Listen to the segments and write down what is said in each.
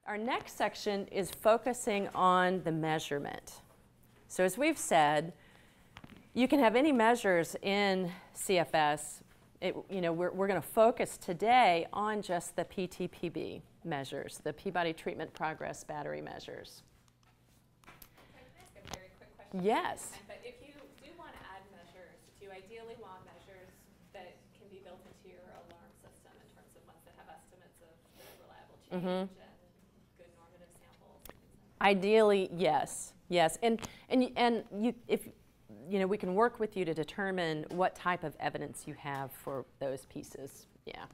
Our next section is focusing on the measurement. So as we've said, you can have any measures in CFS. We're going to focus today on just the PTPB measures, the Peabody Treatment Progress Battery measures. Can I ask a very quick question? Yes. But if you do want to add measures, do you ideally want measures that can be built into your alarm system in terms of ones that have estimates of the reliable change and good normative samples? Ideally, yes. Yes. And we can work with you to determine what type of evidence you have for those pieces. Yeah.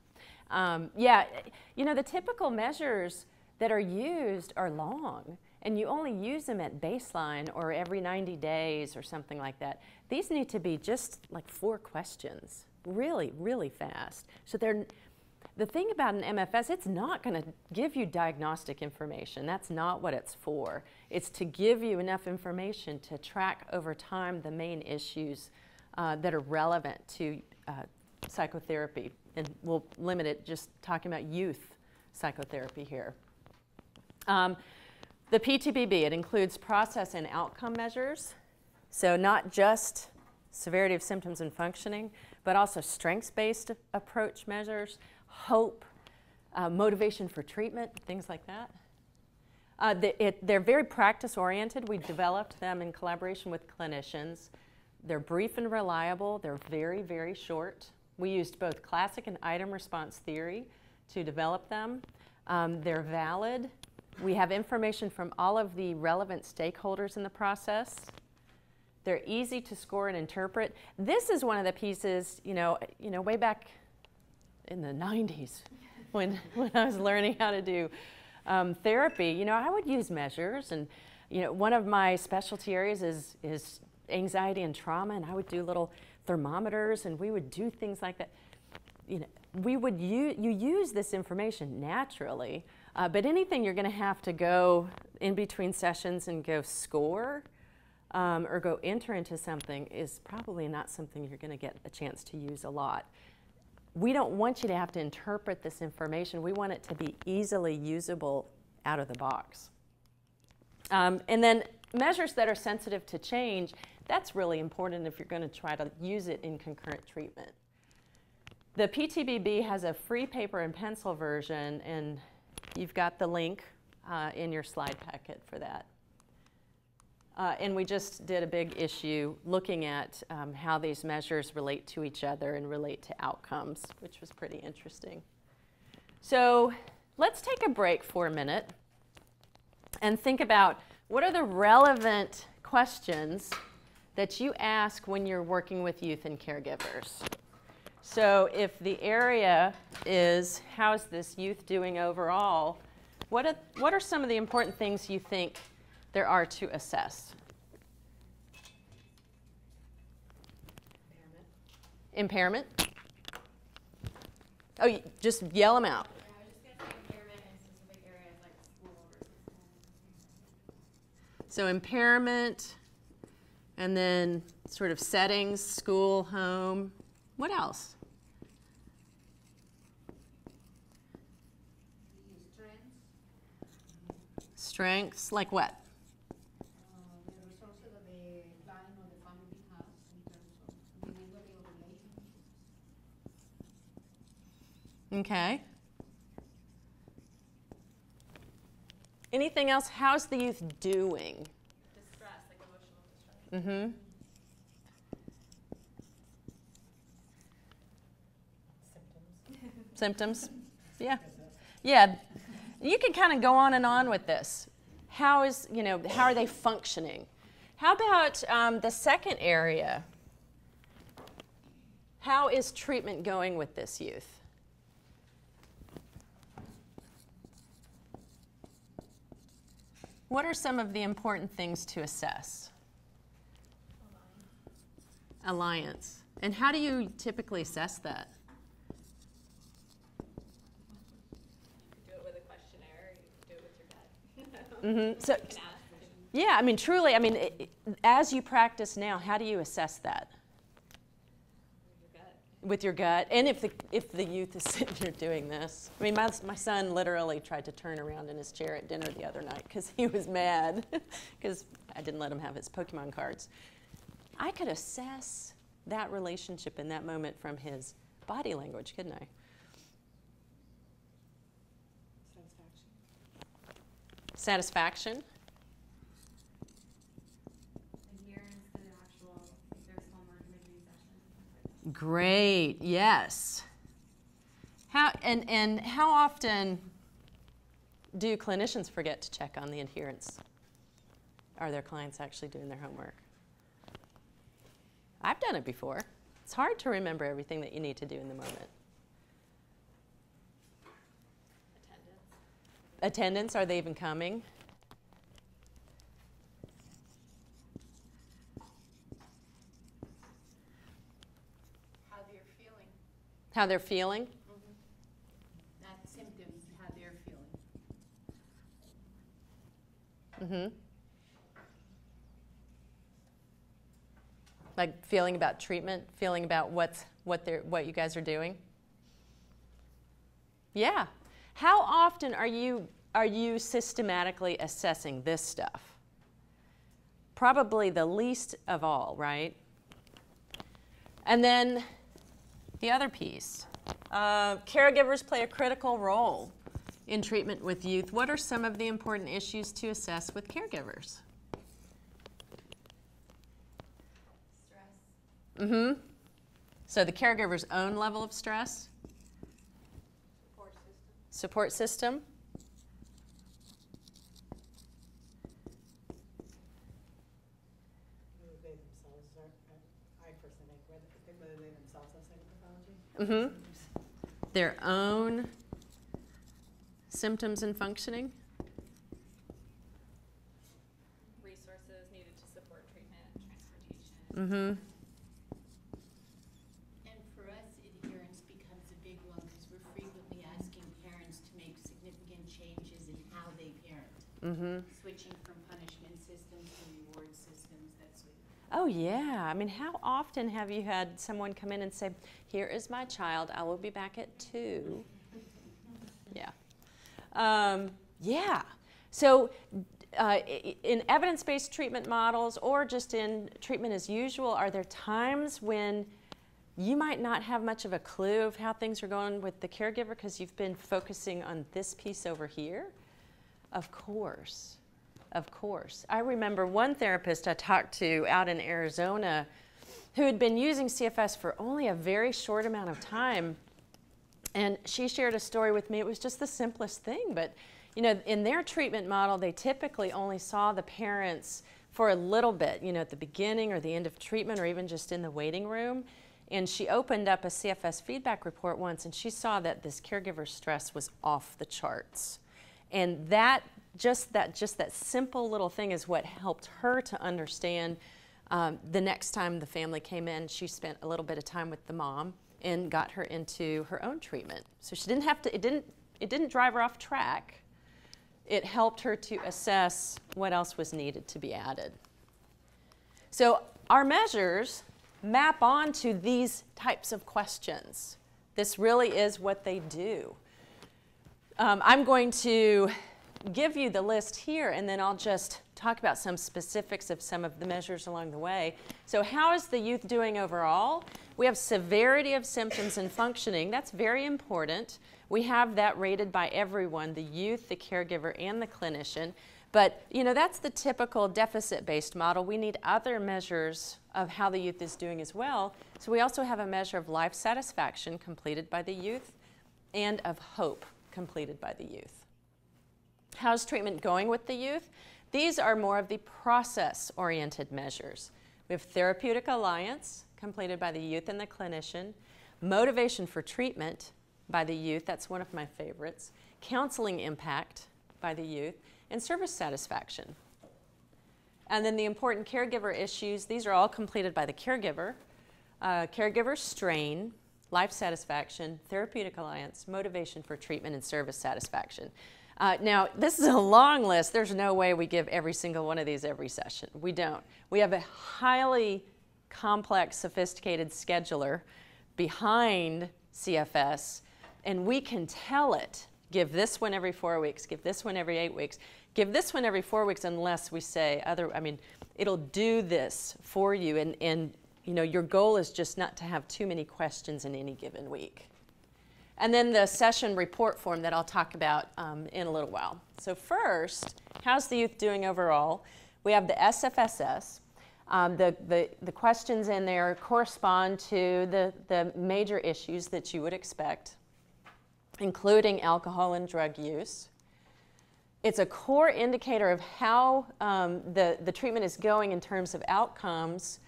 The typical measures that are used are long, and you only use them at baseline or every 90 days or something like that. These need to be just like 4 questions, really, really fast. So the thing about an MFS, it's not going to give you diagnostic information. That's not what it's for. It's to give you enough information to track over time the main issues that are relevant to psychotherapy. And we'll limit it just talking about youth psychotherapy here. The PTBB, it includes process and outcome measures. So not just severity of symptoms and functioning, but also strengths-based approach measures, hope, motivation for treatment, things like that. They're very practice-oriented. We developed them in collaboration with clinicians. They're brief and reliable. They're very, very short. We used both classic and item response theory to develop them. They're valid. We have information from all of the relevant stakeholders in the process. They're easy to score and interpret. This is one of the pieces, way back in the 90s when I was learning how to do therapy, I would use measures. And, one of my specialty areas is anxiety and trauma, and I would do little thermometers, and we would do things like that. You use this information naturally, but anything you're going to have to go in between sessions and go score or go enter into something is probably not something you're going to get a chance to use a lot. We don't want you to have to interpret this information. We want it to be easily usable out of the box. And then measures that are sensitive to change, that's really important if you're going to try to use it in concurrent treatment. The PTBB has a free paper and pencil version, and you've got the link in your slide packet for that. And we just did a big issue looking at how these measures relate to each other and relate to outcomes, which was pretty interesting. So let's take a break for a minute and think about what are the relevant questions that you ask when you're working with youth and caregivers. So if the area is, how's this youth doing overall, what are some of the important things you think there are to assess? Impairment? Oh, just yell them out. Yeah, I was just going to say impairment in specific areas like school versus home. So impairment, and then sort of settings, school, home. What else? Strengths, like what? The resources that the client or the family has in terms of individual relationships. Okay. Anything else? How's the youth doing? Distress, like emotional distress. Mm-hmm. Symptoms? Yeah. Yeah. You can kind of go on and on with this. How are they functioning? How about the second area? How is treatment going with this youth? What are some of the important things to assess? Alliance. And how do you typically assess that? Mm-hmm. So, yeah, I mean, truly, I mean, as you practice now, how do you assess that? With your gut, and if the youth is sitting here doing this. I mean, my son literally tried to turn around in his chair at dinner the other night because he was mad because I didn't let him have his Pokemon cards. I could assess that relationship in that moment from his body language, couldn't I? Satisfaction. Adherence to the actual, if there's homework midweek session. Great, yes. And how often do clinicians forget to check on the adherence? Are their clients actually doing their homework? I've done it before. It's hard to remember everything that you need to do in the moment. Attendance, are they even coming? How they're feeling. How they're feeling? Mm-hmm. Not symptoms, how they're feeling. Mm-hmm. Like feeling about treatment, feeling about what you guys are doing? Yeah. How often are you systematically assessing this stuff? Probably the least of all, right? And then the other piece. Caregivers play a critical role in treatment with youth. What are some of the important issues to assess with caregivers? Stress. Mm-hmm. So the caregiver's own level of stress? Support system. They themselves are, I personally think whether they themselves have psychopathology. Mm-hmm. Their own symptoms and functioning. Resources needed to support treatment, transportation. Mm-hmm. And for us, adherence becomes a big one because we're frequently asking parents to make significant changes in how they parent. Mm-hmm. Switching from punishment systems to reward systems, that sort of thing. Oh, yeah. I mean, how often have you had someone come in and say, here is my child, I will be back at 2. Yeah. Yeah. So in evidence-based treatment models or just in treatment as usual, are there times when you might not have much of a clue of how things are going with the caregiver because you've been focusing on this piece over here? Of course. Of course. I remember one therapist I talked to out in Arizona who had been using CFS for only a very short amount of time. And she shared a story with me. It was just the simplest thing. But, you know, in their treatment model, they typically only saw the parents for a little bit, you know, at the beginning or the end of treatment or even just in the waiting room. And she opened up a CFS feedback report once, and she saw that this caregiver's stress was off the charts. And that simple little thing is what helped her to understand the next time the family came in, she spent a little bit of time with the mom and got her into her own treatment. So she didn't have to, it didn't drive her off track. It helped her to assess what else was needed to be added. So our measures map onto these types of questions. This really is what they do. I'm going to give you the list here, and then I'll just talk about some specifics of some of the measures along the way. So how is the youth doing overall? We have severity of symptoms and functioning. That's very important. We have that rated by everyone, the youth, the caregiver, and the clinician. But, you know, that's the typical deficit-based model. We need other measures of how the youth is doing as well. So we also have a measure of life satisfaction completed by the youth and of hope completed by the youth. How's treatment going with the youth? These are more of the process-oriented measures. We have therapeutic alliance completed by the youth and the clinician, motivation for treatment by the youth, that's one of my favorites, counseling impact by the youth, and service satisfaction. And then the important caregiver issues, these are all completed by the caregiver. Caregiver strain, life satisfaction, therapeutic alliance, motivation for treatment, and service satisfaction. Now, this is a long list. There's no way we give every single one of these every session. We don't. We have a highly complex, sophisticated scheduler behind CFS, and we can tell it, give this one every 4 weeks, give this one every 8 weeks, give this one every 4 weeks, unless we say other. I mean, it'll do this for you, and you know, your goal is just not to have too many questions in any given week. And then the session report form that I'll talk about in a little while. So first, how's the youth doing overall? We have the SFSS. The questions in there correspond to the major issues that you would expect, including alcohol and drug use. It's a core indicator of how the treatment is going in terms of outcomes.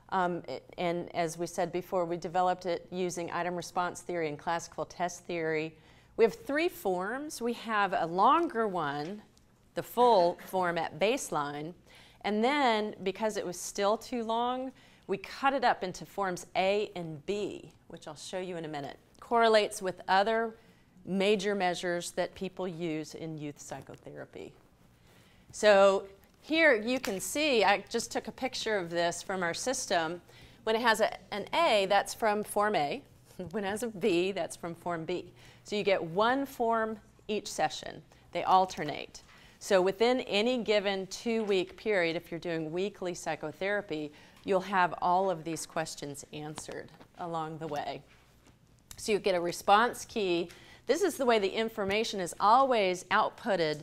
And as we said before, we developed it using item response theory and classical test theory. We have 3 forms. We have a longer one, the full form at baseline. And then, because it was still too long, we cut it up into forms A and B, which I'll show you in a minute. Correlates with other major measures that people use in youth psychotherapy. So here you can see, I just took a picture of this from our system. When it has an A, that's from Form A. When it has a B, that's from Form B. So you get 1 form each session. They alternate. So within any given 2-week period, if you're doing weekly psychotherapy, you'll have all of these questions answered along the way. So you get a response key. This is the way the information is always outputted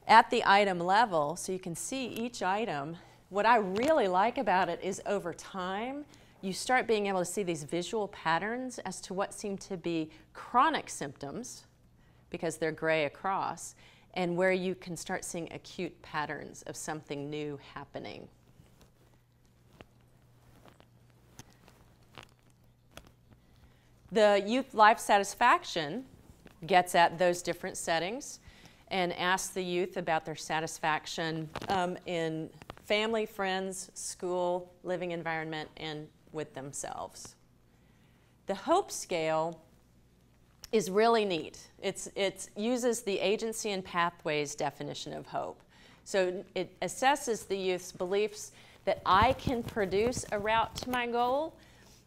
at the item level, so you can see each item. What I really like about it is over time, you start being able to see these visual patterns as to what seem to be chronic symptoms, because they're gray across, and where you can start seeing acute patterns of something new happening. The youth life satisfaction gets at those different settings and asks the youth about their satisfaction in family, friends, school, living environment, and with themselves. The HOPE scale is really neat. It uses the agency and pathways definition of HOPE. So it assesses the youth's beliefs that I can produce a route to my goal,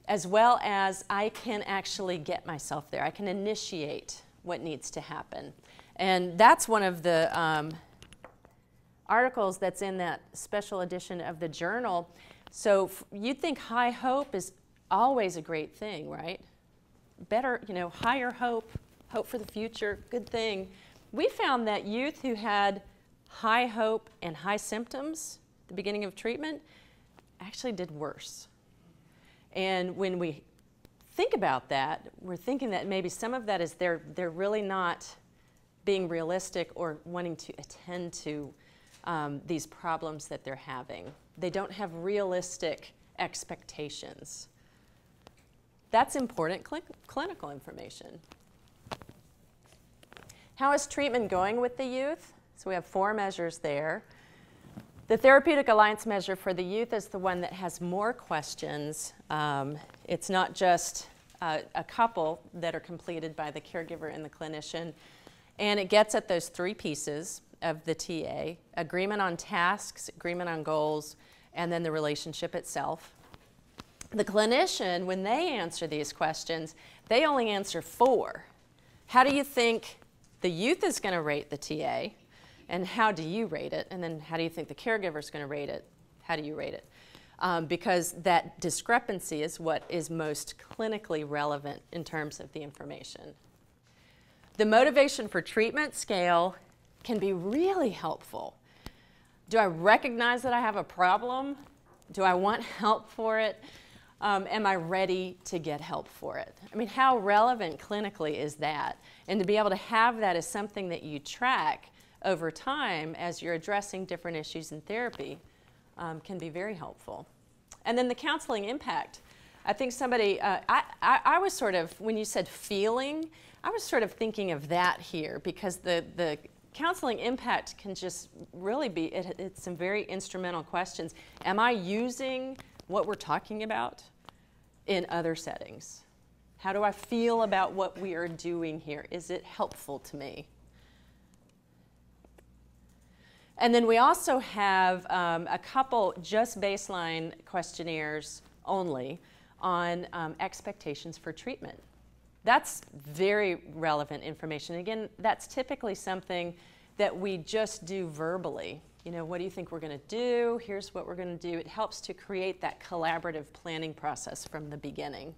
as well as I can actually get myself there. I can initiate what needs to happen. And that's one of the articles that's in that special edition of the journal. So you'd think high hope is always a great thing, right? Better, you know, higher hope, hope for the future, good thing. We found that youth who had high hope and high symptoms at the beginning of treatment actually did worse. And when we think about that, we're thinking that maybe some of that is they're really not being realistic or wanting to attend to these problems that they're having. They don't have realistic expectations. That's important clinical information. How is treatment going with the youth? So we have 4 measures there. The Therapeutic Alliance measure for the youth is the one that has more questions. It's not just a couple that are completed by the caregiver and the clinician. And it gets at those 3 pieces of the TA: agreement on tasks, agreement on goals, and then the relationship itself. The clinician, when they answer these questions, they only answer 4. How do you think the youth is going to rate the TA? And how do you rate it? And then how do you think the caregiver is going to rate it? How do you rate it? Because that discrepancy is what is most clinically relevant in terms of the information. The motivation for treatment scale can be really helpful. Do I recognize that I have a problem? Do I want help for it? Am I ready to get help for it? I mean, how relevant clinically is that? And to be able to have that as something that you track over time as you're addressing different issues in therapy can be very helpful. And then the counseling impact. I think somebody, I was sort of, when you said feeling, I was sort of thinking of that here, because the counseling impact can just really be, it's some very instrumental questions. Am I using what we're talking about in other settings? How do I feel about what we are doing here? Is it helpful to me? And then we also have a couple just baseline questionnaires only on expectations for treatment. That's very relevant information. Again, that's typically something that we just do verbally. You know, what do you think we're going to do? Here's what we're going to do. It helps to create that collaborative planning process from the beginning.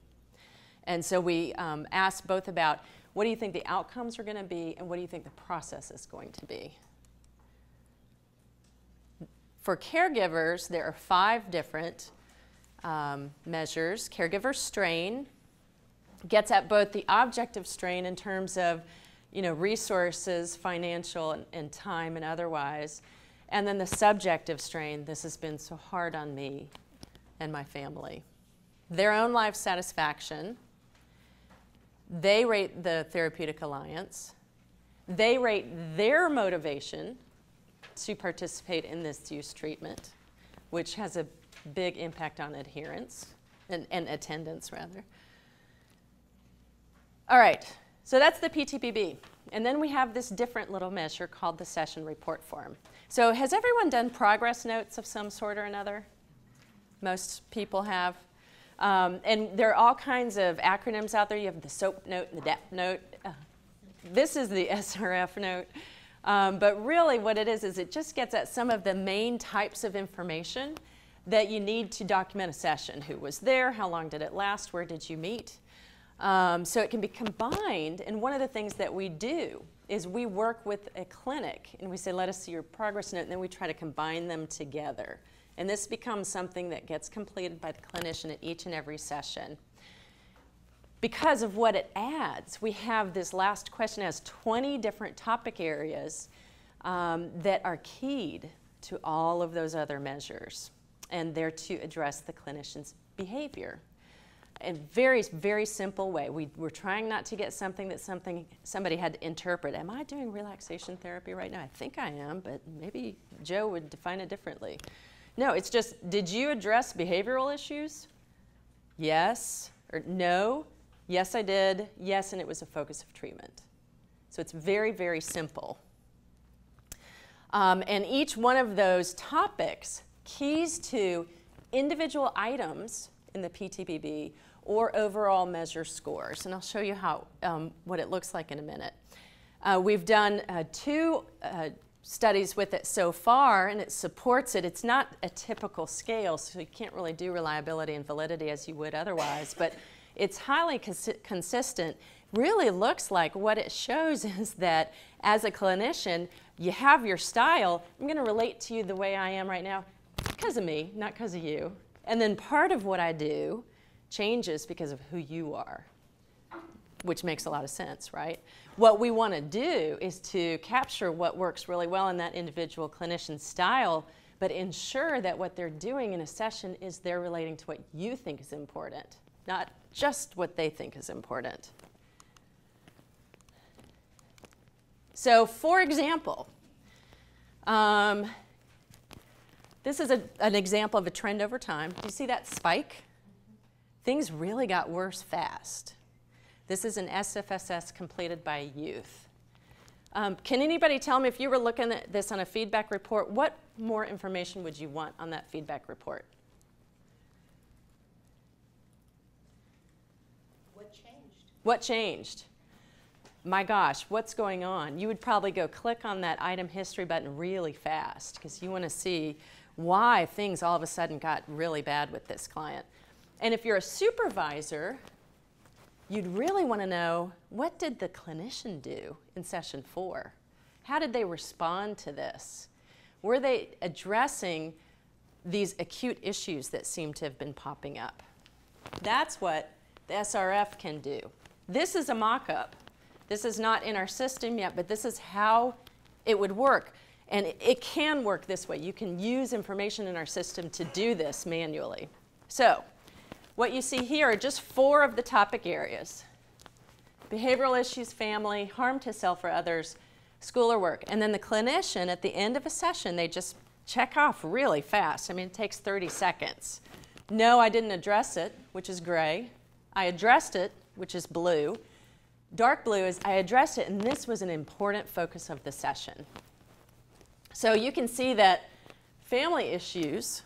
And so we ask both about what do you think the outcomes are going to be and what do you think the process is going to be. For caregivers, there are 5 different measures. Caregiver strain gets at both the objective strain in terms of, you know, resources, financial and time and otherwise, and then the subjective strain, this has been so hard on me and my family. Their own life satisfaction, they rate the Therapeutic Alliance, they rate their motivation to participate in this use treatment, which has a big impact on adherence and attendance rather. All right, so that's the PTPB. And then we have this different little measure called the session report form. So has everyone done progress notes of some sort or another? Most people have. And there are all kinds of acronyms out there. You have the SOAP note and the DAP note. This is the SRF note. But really what it is it just gets at some of the main types of information that you need to document a session. Who was there? How long did it last? Where did you meet? So it can be combined, and one of the things that we do is we work with a clinic and we say, let us see your progress note, and then we try to combine them together. And this becomes something that gets completed by the clinician at each and every session. Because of what it adds, we have this last question has 20 different topic areas that are keyed to all of those other measures, and they're to address the clinician's behavior. A very, very simple way. We're trying not to get something that somebody had to interpret. Am I doing relaxation therapy right now? I think I am, but maybe Joe would define it differently. No, it's just, did you address behavioral issues? Yes, or no? Yes, I did. Yes, and it was a focus of treatment. So it's very, very simple. And each one of those topics keys to individual items in the PTPB or overall measure scores. And I'll show you how, what it looks like in a minute. We've done 2 studies with it so far, and it supports it. It's not a typical scale, so you can't really do reliability and validity as you would otherwise, but it's highly consistent. Really looks like what it shows is that as a clinician, you have your style. I'm going to relate to you the way I am right now because of me, not because of you. And then part of what I do changes because of who you are, which makes a lot of sense, right? What we want to do is to capture what works really well in that individual clinician's style, but ensure that what they're doing in a session is they're relating to what you think is important, not just what they think is important. So, for example, this is an example of a trend over time. Do you see that spike? Things really got worse fast. This is an SFSS completed by youth. Can anybody tell me, if you were looking at this on a feedback report, what more information would you want on that feedback report? What changed? What changed? My gosh, what's going on? You would probably go click on that item history button really fast because you want to see why things all of a sudden got really bad with this client. And if you're a supervisor, you'd really want to know, what did the clinician do in session 4? How did they respond to this? Were they addressing these acute issues that seem to have been popping up? That's what the SRF can do. This is a mock-up. This is not in our system yet, but this is how it would work. And it can work this way. You can use information in our system to do this manually. So what you see here are just 4 of the topic areas: behavioral issues, family, harm to self or others, school or work. And then the clinician, at the end of a session, they just check off really fast. I mean, it takes 30 seconds. No, I didn't address it, which is gray. I addressed it, which is blue. Dark blue is I addressed it, and this was an important focus of the session. So you can see that family issues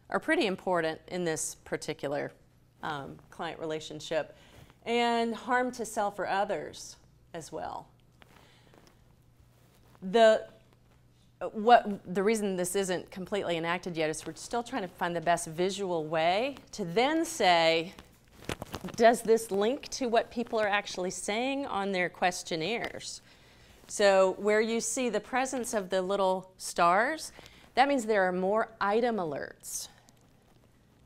are pretty important in this particular client relationship, and harm to self or others as well. The reason this isn't completely enacted yet is we're still trying to find the best visual way to then say, does this link to what people are actually saying on their questionnaires? So where you see the presence of the little stars, that means there are more item alerts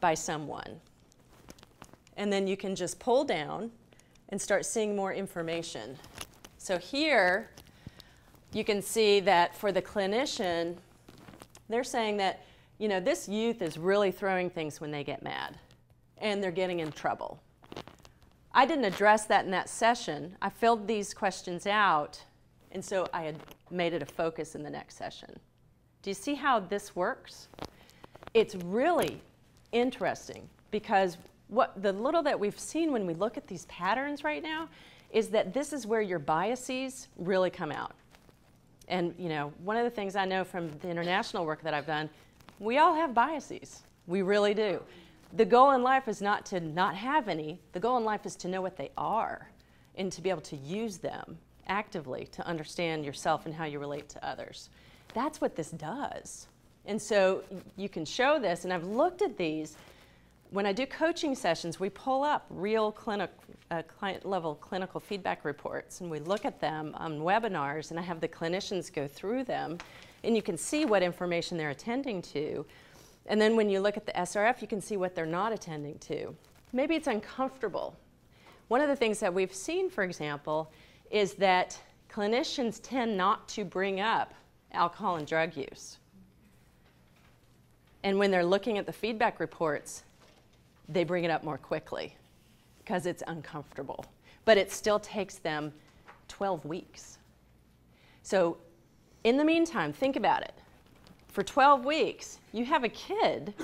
by someone. And then you can just pull down and start seeing more information. So here, you can see that for the clinician, they're saying that, you know, this youth is really throwing things when they get mad, and they're getting in trouble. I didn't address that in that session. I filled these questions out, and so I had made it a focus in the next session. Do you see how this works? It's really interesting because what the little that we've seen when we look at these patterns right now is that this is where your biases really come out. And you know, one of the things I know from the international work that I've done, we all have biases. We really do. The goal in life is not to not have any. The goal in life is to know what they are and to be able to use them actively to understand yourself and how you relate to others. That's what this does. And so you can show this, and I've looked at these. When I do coaching sessions, we pull up real client-level clinical feedback reports, and we look at them on webinars, and I have the clinicians go through them, and you can see what information they're attending to. And then when you look at the SRF, you can see what they're not attending to. Maybe it's uncomfortable. One of the things that we've seen, for example, is that clinicians tend not to bring up alcohol and drug use. And when they're looking at the feedback reports, they bring it up more quickly because it's uncomfortable. But it still takes them 12 weeks. So in the meantime, think about it. For 12 weeks, you have a kid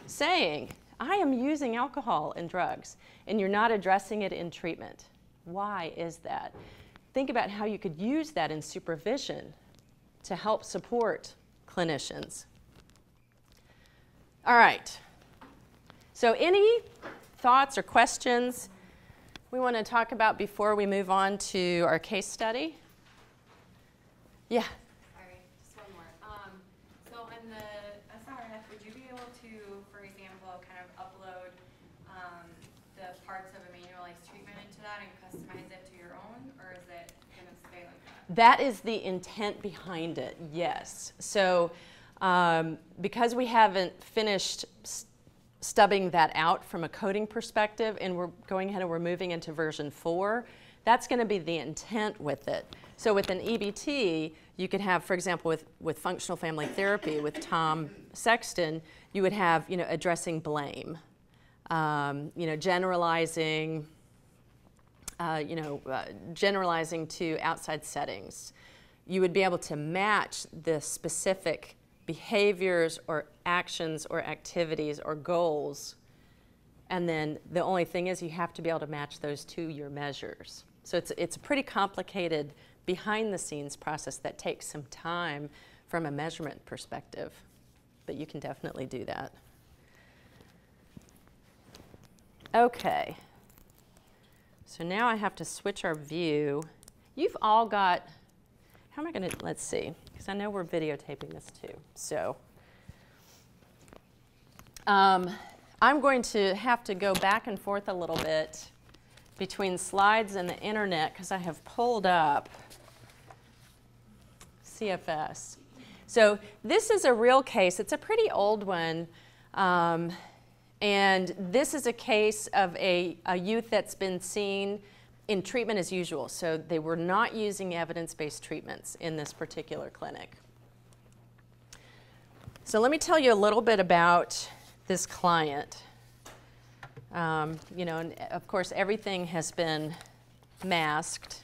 saying, I am using alcohol and drugs, and you're not addressing it in treatment. Why is that? Think about how you could use that in supervision to help support clinicians. All right. So any thoughts or questions we want to talk about before we move on to our case study? Yeah. Sorry, just one more. So in the SRF, would you be able to, for example, kind of upload the parts of a manualized treatment into that and customize it to your own, or is it going to stay like that? That is the intent behind it, yes. So because we haven't finished stubbing that out from a coding perspective, and we're going ahead and we're moving into version 4, that's going to be the intent with it. So with an EBT, you could have, for example, with functional family therapy, with Tom Sexton, you would have, you know, addressing blame, you know, generalizing, generalizing to outside settings. You would be able to match the specific behaviors or actions or activities or goals, and then the only thing is you have to be able to match those to your measures. So it's a pretty complicated behind-the-scenes process that takes some time from a measurement perspective, but you can definitely do that. Okay, so now I have to switch our view. You've all got, how am I going to, let's see, because I know we're videotaping this too. So I'm going to have to go back and forth a little bit between slides and the internet because I have pulled up CFS. So this is a real case. It's a pretty old one. And this is a case of a youth that's been seen in treatment as usual. So they were not using evidence-based treatments in this particular clinic. So let me tell you a little bit about this client. You know, and of course, everything has been masked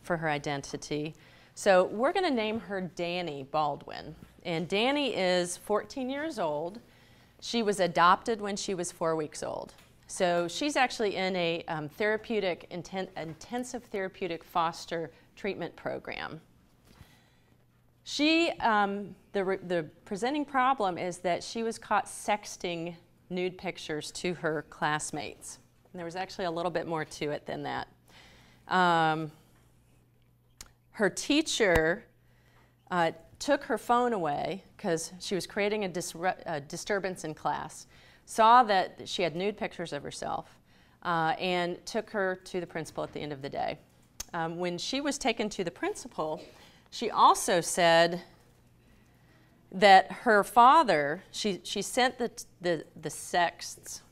for her identity. So we're going to name her Danny Baldwin. And Danny is 14 years old. She was adopted when she was 4 weeks old. So she's actually in a intensive therapeutic foster treatment program. She, the presenting problem is that she was caught sexting nude pictures to her classmates. And there was actually a little bit more to it than that. Her teacher took her phone away because she was creating a disturbance in class, saw that she had nude pictures of herself, and took her to the principal at the end of the day. When she was taken to the principal, she also said that her father, she sent the sexts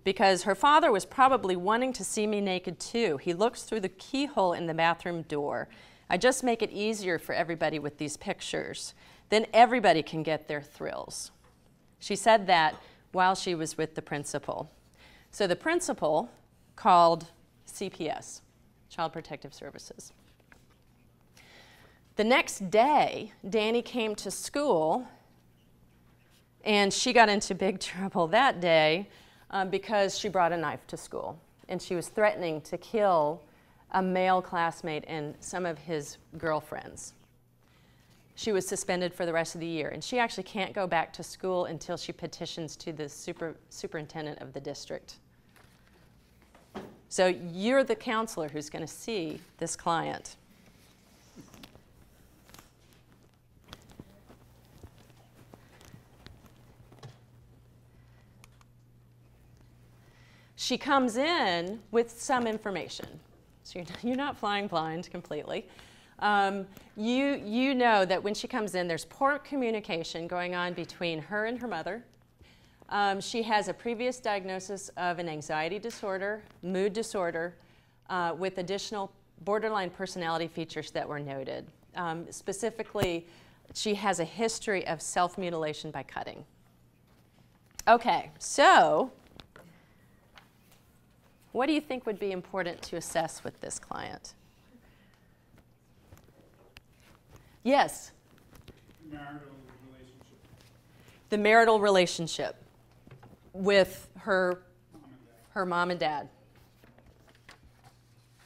because her father was probably wanting to see me naked too. He looks through the keyhole in the bathroom door. I just make it easier for everybody with these pictures. Then everybody can get their thrills. She said that while she was with the principal. So the principal called CPS, Child Protective Services. The next day, Danny came to school, and she got into big trouble that day because she brought a knife to school, and she was threatening to kill a male classmate and some of his girlfriends. She was suspended for the rest of the year, and she actually can't go back to school until she petitions to the superintendent of the district. So you're the counselor who's going to see this client. She comes in with some information. So you're not flying blind completely. You know that when she comes in, there's poor communication going on between her and her mother. She has a previous diagnosis of an anxiety disorder, mood disorder, with additional borderline personality features that were noted. Specifically, she has a history of self-mutilation by cutting. Okay, so what do you think would be important to assess with this client? Yes? Marital relationship. The marital relationship with her mom and dad.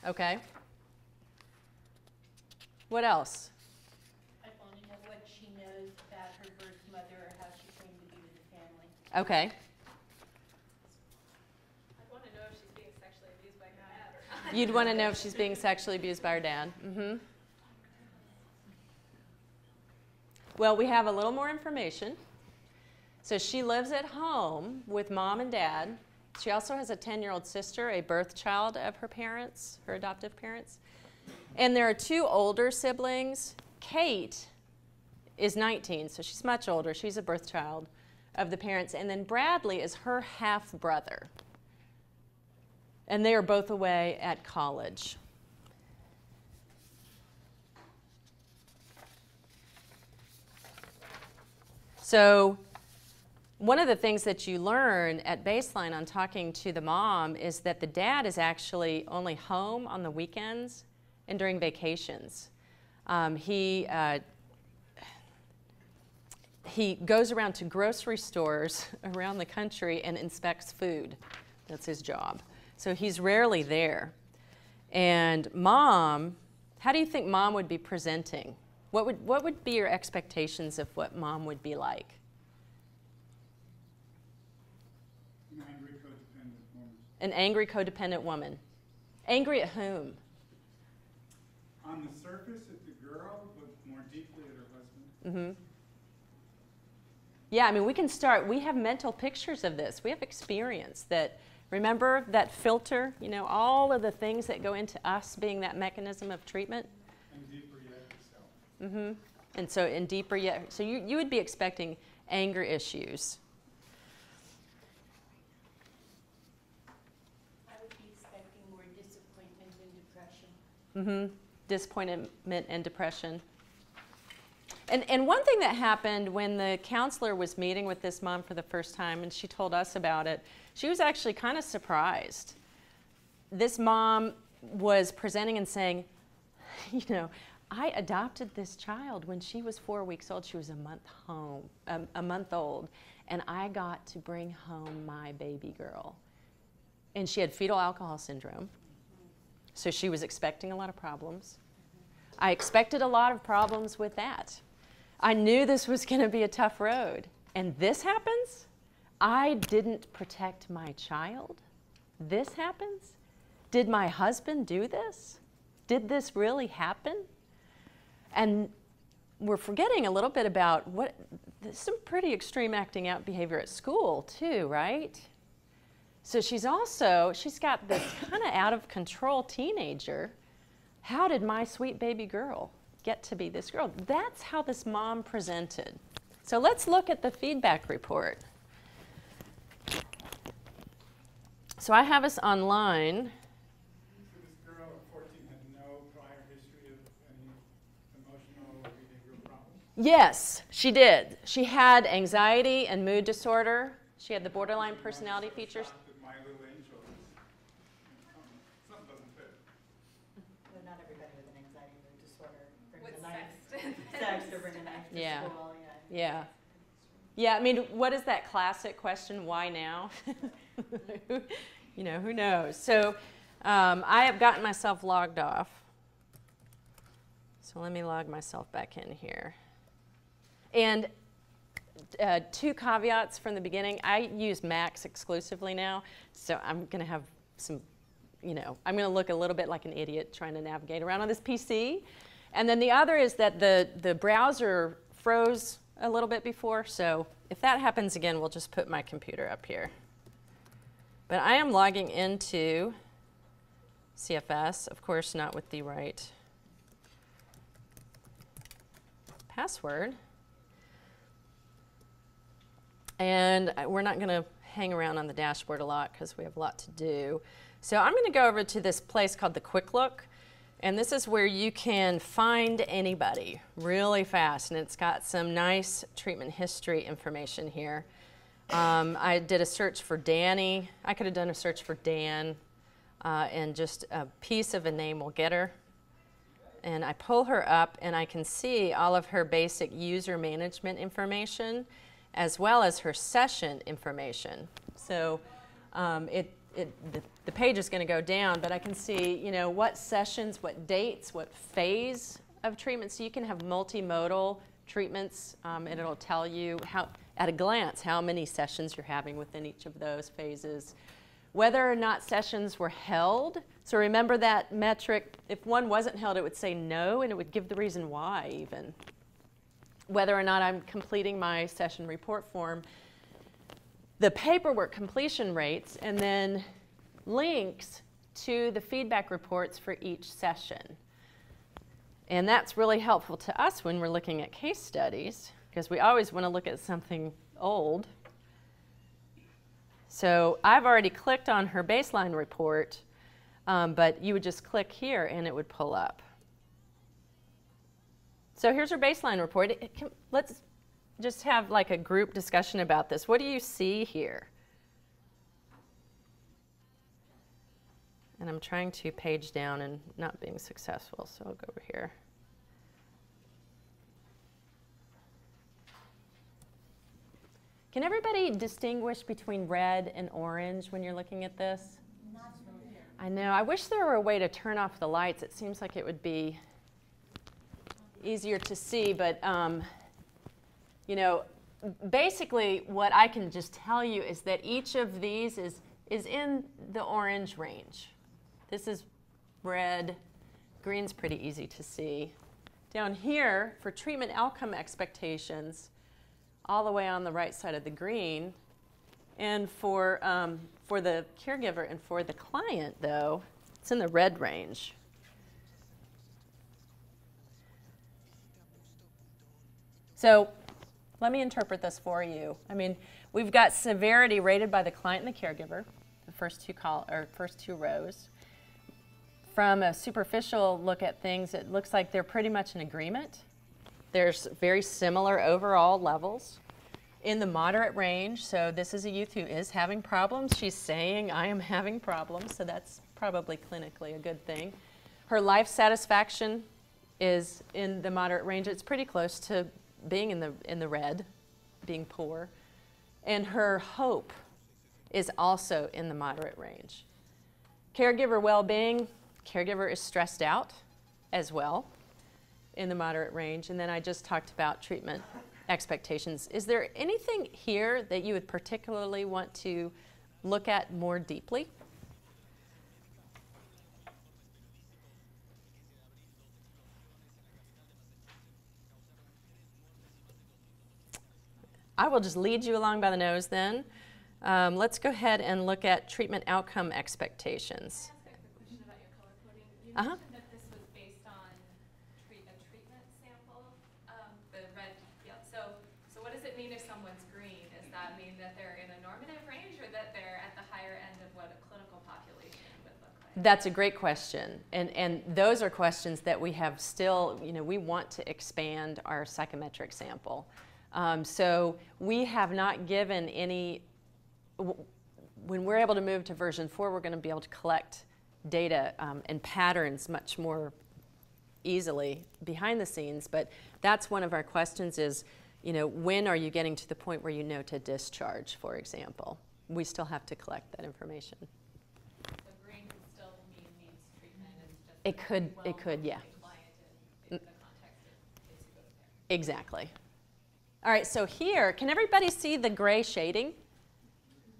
Okay. What else? I want to know what she knows about her birth mother or how she came to be with the family. Okay. I'd want to know if she's being sexually abused by her dad. You'd want to know if she's being sexually abused by her dad. Mm-hmm. Well, we have a little more information. So she lives at home with mom and dad. She also has a 10-year-old sister, a birth child of her parents, her adoptive parents. And there are two older siblings. Kate is 19, so she's much older. She's a birth child of the parents. And then Bradley is her half-brother. And they are both away at college. So one of the things that you learn at baseline on talking to the mom is that the dad is actually only home on the weekends and during vacations. He goes around to grocery stores around the country and inspects food. That's his job. So he's rarely there. And mom, how do you think mom would be presenting? What would be your expectations of what mom would be like? An angry, codependent woman. An angry, codependent woman. Angry at whom? On the surface at the girl, but more deeply at her husband. Mm-hmm. Yeah, I mean, we can start. We have mental pictures of this. We have experience that, remember that filter, you know, all of the things that go into us being that mechanism of treatment? And deeper yet yourself. Mm-hmm. And so in deeper yet, so you would be expecting anger issues. I would be expecting more disappointment and depression. Mm-hmm. Disappointment and depression. And one thing that happened when the counselor was meeting with this mom for the first time, and she told us about it, she was actually kind of surprised. This mom was presenting and saying, you know, I adopted this child when she was 4 weeks old. She was a month old, and I got to bring home my baby girl. And she had fetal alcohol syndrome, so she was expecting a lot of problems. I expected a lot of problems with that. I knew this was going to be a tough road. And this happens? I didn't protect my child? This happens? Did my husband do this? Did this really happen? And we're forgetting a little bit about some pretty extreme acting out behavior at school too, right? So she's got this kind of out of control teenager. How did my sweet baby girl get to be this girl? That's how this mom presented. So let's look at the feedback report. So I have us online. So this girl at 14 had no prior history of any emotional or behavioral problems? Yes, she did. She had anxiety and mood disorder. She had the borderline personality features. My little angel is, something doesn't fit. But not everybody with an anxiety mood disorder brings With a knife. sex. Sex or bring a knife to Yeah. school, yeah. Yeah. Yeah, I mean, what is that classic question, why now? You know, who knows? So I have gotten myself logged off. So let me log myself back in here. And two caveats from the beginning. I use Macs exclusively now, so I'm going to have some, I'm going to look a little bit like an idiot trying to navigate around on this PC. And then the other is that the browser froze a little bit before, so if that happens again, we'll just put my computer up here. But I am logging into CFS, of course not with the right password. And we're not going to hang around on the dashboard a lot because we have a lot to do. So I'm going to go over to this place called the Quick Look. And this is where you can find anybody really fast. And it's got some nice treatment history information here. I did a search for Danny. I could have done a search for Dan. And just a piece of a name will get her. And I pull her up, and I can see all of her basic user management information, as well as her session information. So the page is going to go down, but I can see, what sessions, what dates, what phase of treatment. So you can have multimodal treatments, and it'll tell you at a glance how many sessions you're having within each of those phases. Whether or not sessions were held. So remember that metric. If one wasn't held, it would say no, and it would give the reason why even. Whether or not I'm completing my session report form, the paperwork completion rates, and then links to the feedback reports for each session. And that's really helpful to us when we're looking at case studies, because we always want to look at something old. So I've already clicked on her baseline report, but you would just click here and it would pull up. So here's her baseline report. Let's just have like a group discussion about this. What do you see here? And I'm trying to page down and not being successful, so I'll go over here. Can everybody distinguish between red and orange when you're looking at this? Not so clear. I know. I wish there were a way to turn off the lights. It seems like it would be easier to see, but basically what I can just tell you is that each of these is in the orange range. This is red. Green's pretty easy to see. Down here, for treatment outcome expectations, all the way on the right side of the green. And for the caregiver and for the client, though, it's in the red range. So let me interpret this for you. I mean, we've got severity rated by the client and the caregiver, the first two rows. From a superficial look at things, it looks like they're pretty much in agreement. There's very similar overall levels. In the moderate range, so this is a youth who is having problems. She's saying, I am having problems, so that's probably clinically a good thing. Her life satisfaction is in the moderate range. It's pretty close to being in the red, being poor. And her hope is also in the moderate range. Caregiver well-being, caregiver is stressed out as well in the moderate range. And then I just talked about treatment expectations. Is there anything here that you would particularly want to look at more deeply? I will just lead you along by the nose then. Let's go ahead and look at treatment outcome expectations. Can I ask a quick question about your color coding? You mentioned that this was based on a treatment sample, the red. Yeah. So what does it mean if someone's green? Does that mean that they're in a normative range, or that they're at the higher end of what a clinical population would look like? That's a great question, and those are questions that we have still. We want to expand our psychometric sample. So we have not given any, when we're able to move to version 4, we're going to be able to collect data and patterns much more easily behind the scenes. But that's one of our questions is, when are you getting to the point where you know to discharge, for example? We still have to collect that information. So green could still mean needs treatment. It's just It could, yeah. In the context of kids who go there. Exactly. All right, so here, can everybody see the gray shading?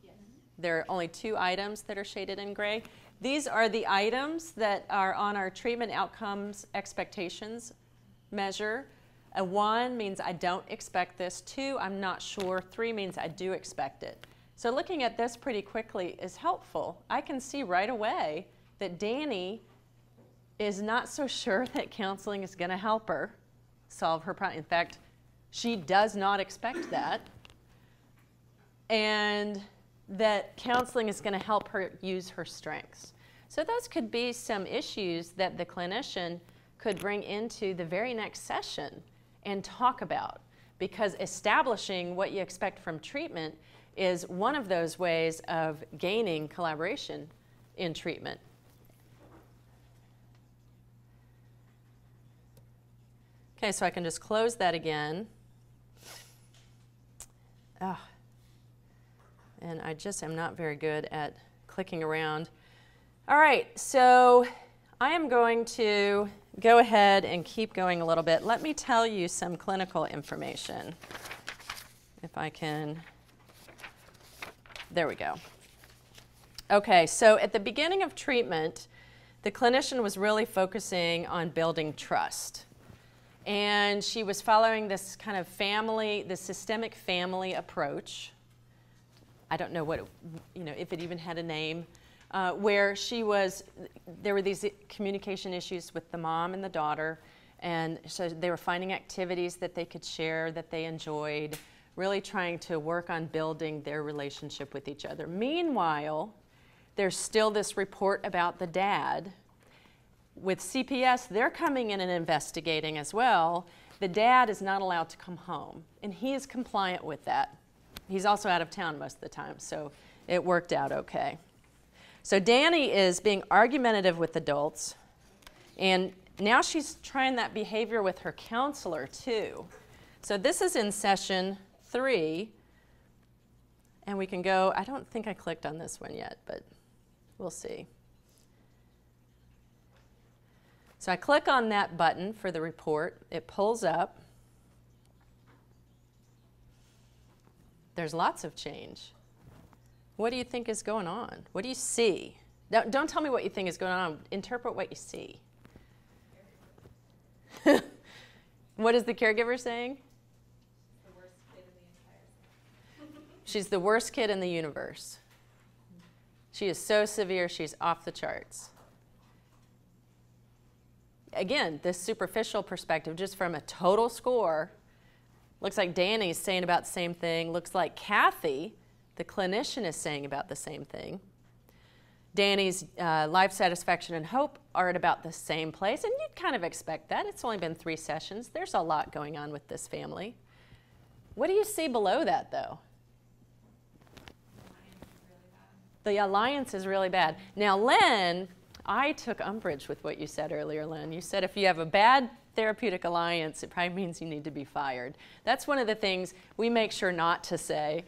Yes. There are only 2 items that are shaded in gray. These are the items that are on our treatment outcomes expectations measure. A 1 means I don't expect this. 2, I'm not sure. 3 means I do expect it. So looking at this pretty quickly is helpful. I can see right away that Danny is not so sure that counseling is going to help her solve her problem. In fact, she does not expect that, and that counseling is going to help her use her strengths. So those could be some issues that the clinician could bring into the very next session and talk about, because establishing what you expect from treatment is one of those ways of gaining collaboration in treatment. Okay, so I can just close that again. Oh, and I just am not very good at clicking around. All right, so I am going to go ahead and keep going a little bit. Let me tell you some clinical information. If I can, there we go. Okay, so at the beginning of treatment, the clinician was really focusing on building trust. And she was following this kind of the systemic family approach. I don't know what, if it even had a name, where there were these communication issues with the mom and the daughter, and so they were finding activities that they could share that they enjoyed, really trying to work on building their relationship with each other. Meanwhile, there's still this report about the dad. With CPS, they're coming in and investigating as well. The dad is not allowed to come home, and he is compliant with that. He's also out of town most of the time, so it worked out okay. So Danny is being argumentative with adults, and now she's trying that behavior with her counselor too. So this is in session 3, and we can go, I don't think I clicked on this one yet, but we'll see. So I click on that button for the report. It pulls up. There's lots of change. What do you think is going on? What do you see? Don't tell me what you think is going on. Interpret what you see. What is the caregiver saying? The worst kid in the entire thing. She's the worst kid in the universe. She is so severe, she's off the charts. Again, this superficial perspective, just from a total score, looks like Danny's saying about the same thing. Looks like Kathy, the clinician, is saying about the same thing. Danny's life satisfaction and hope are at about the same place, and you'd kind of expect that. It's only been 3 sessions. There's a lot going on with this family. What do you see below that, though? The alliance is really bad. Now, Len, I took umbrage with what you said earlier, Len. You said if you have a bad therapeutic alliance, it probably means you need to be fired. That's one of the things we make sure not to say.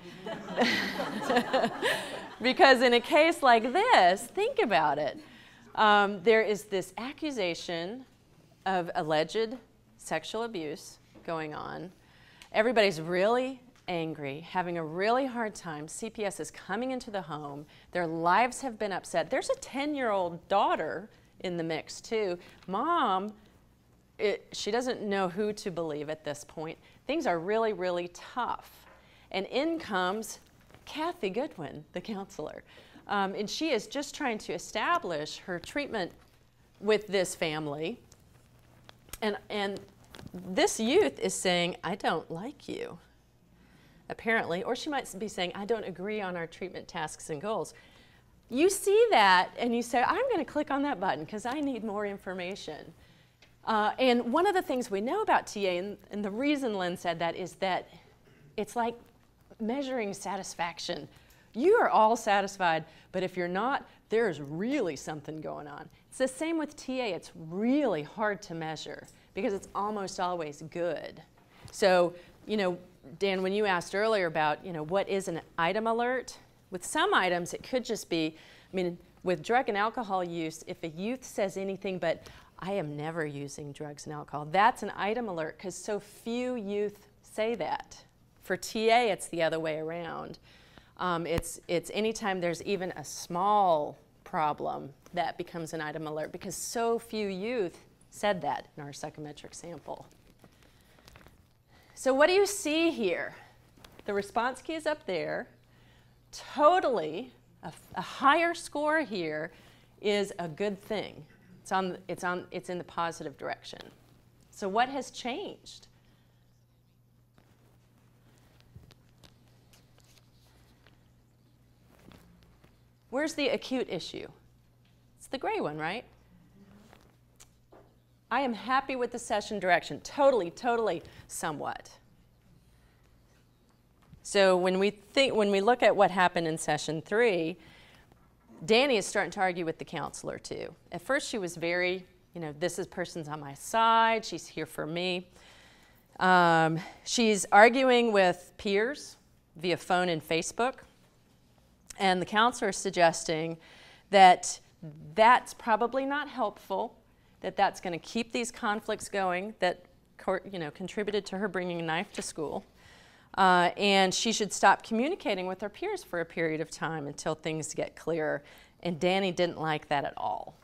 Because in a case like this, think about it. There is this accusation of alleged sexual abuse going on. Everybody's really angry, having a really hard time. CPS is coming into the home. Their lives have been upset. There's a 10-year-old daughter in the mix too. Mom, she doesn't know who to believe at this point. Things are really, really tough. And in comes Kathy Goodwin, the counselor. And she is just trying to establish her treatment with this family. And this youth is saying, I don't like you, apparently. Or she might be saying, I don't agree on our treatment tasks and goals. You see that and you say, I'm going to click on that button because I need more information. And one of the things we know about TA, and the reason Lynn said that, is that it's like measuring satisfaction. You are all satisfied, but if you're not, there's really something going on. It's the same with TA. It's really hard to measure because it's almost always good. So, you know, Dan, when you asked earlier about, you know, what is an item alert, with some items it could just be, I mean, with drug and alcohol use, if a youth says anything but, I am never using drugs and alcohol, that's an item alert because so few youth say that. For TA, it's the other way around. It's anytime there's even a small problem that becomes an item alert because so few youth said that in our psychometric sample. So what do you see here? The response key is up there. Totally, a higher score here is a good thing. It's in the positive direction. So what has changed? Where's the acute issue? It's the gray one, right? I am happy with the session direction. Totally, totally, somewhat. So when we look at what happened in session 3, Danny is starting to argue with the counselor too. At first she was very, you know, this person's on my side, she's here for me. She's arguing with peers via phone and Facebook. And the counselor is suggesting that that's probably not helpful, that that's going to keep these conflicts going that, you know, contributed to her bringing a knife to school. And she should stop communicating with her peers for a period of time until things get clearer. And Danny didn't like that at all.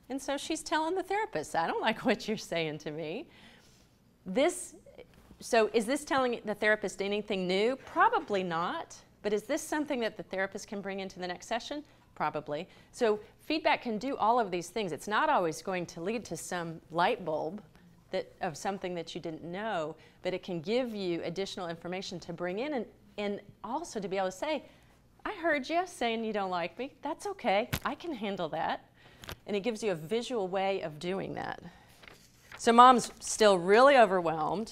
And so she's telling the therapist, I don't like what you're saying to me. So is this telling the therapist anything new? Probably not. But is this something that the therapist can bring into the next session? Probably. So feedback can do all of these things. It's not always going to lead to some light bulb of something that you didn't know, but it can give you additional information to bring in and also to be able to say, I heard you saying you don't like me. That's okay. I can handle that. And it gives you a visual way of doing that. So mom's still really overwhelmed,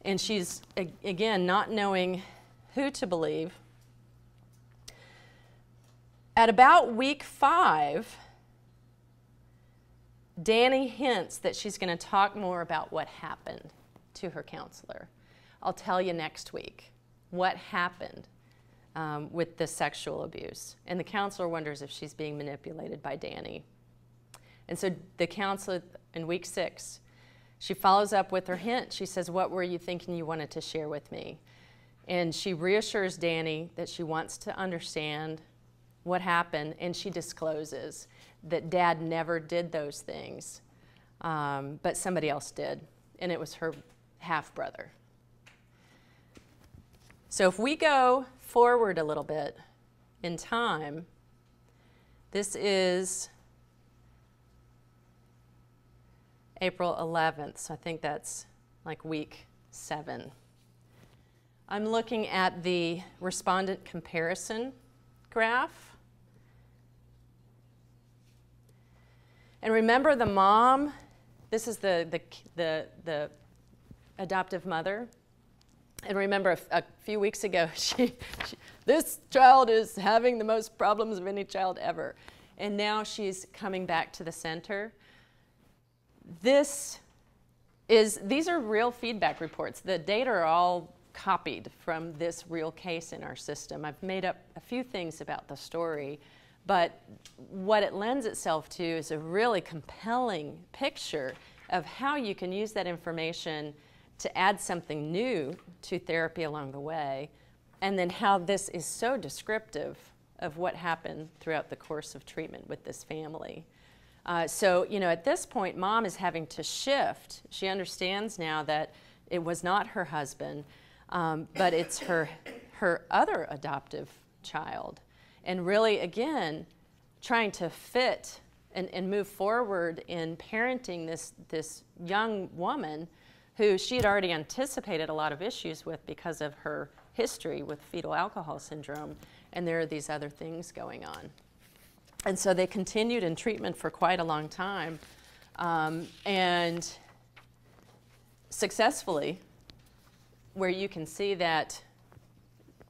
and she's, again, not knowing who to believe. At about week 5, Danny hints that she's going to talk more about what happened to her counselor. I'll tell you next week what happened with the sexual abuse. And the counselor wonders if she's being manipulated by Danny. And so the counselor in week 6, she follows up with her hint. She says, what were you thinking you wanted to share with me? And she reassures Danny that she wants to understand what happened, and she discloses that Dad never did those things, but somebody else did, and it was her half-brother. So if we go forward a little bit in time, this is April 11th, so I think that's like week 7. I'm looking at the respondent comparison graph. And remember the mom, this is the adoptive mother. And remember a few weeks ago, this child is having the most problems of any child ever. And now she's coming back to the center. These are real feedback reports. The data are all copied from this real case in our system. I've made up a few things about the story, but what it lends itself to is a really compelling picture of how you can use that information to add something new to therapy along the way, and then how this is so descriptive of what happened throughout the course of treatment with this family. So, you know, at this point, mom is having to shift. She understands now that it was not her husband, but it's her other adoptive child. And really, again, trying to fit and move forward in parenting this young woman who she had already anticipated a lot of issues with because of her history with fetal alcohol syndrome, and there are these other things going on. And so they continued in treatment for quite a long time, and successfully, where you can see that,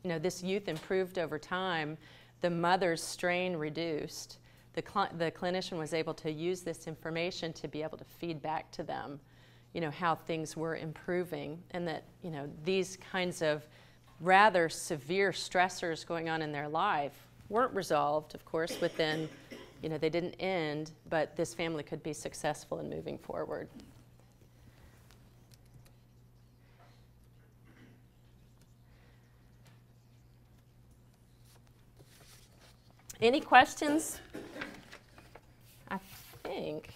you know, this youth improved over time, the mother's strain reduced, the clinician was able to use this information to be able to feed back to them, you know, how things were improving, and that, you know, these kinds of rather severe stressors going on in their life weren't resolved, of course, within, you know, they didn't end, but this family could be successful in moving forward. Any questions? I think.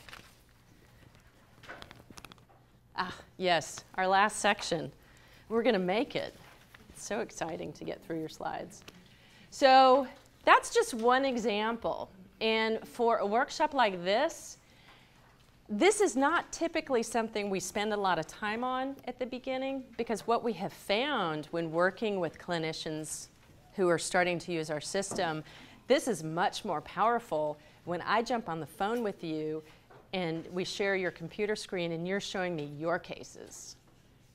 Yes, our last section. We're going to make it. It's so exciting to get through your slides. So that's just one example. And for a workshop like this is not typically something we spend a lot of time on at the beginning, because what we have found when working with clinicians who are starting to use our system, this is much more powerful when I jump on the phone with you and we share your computer screen and you're showing me your cases.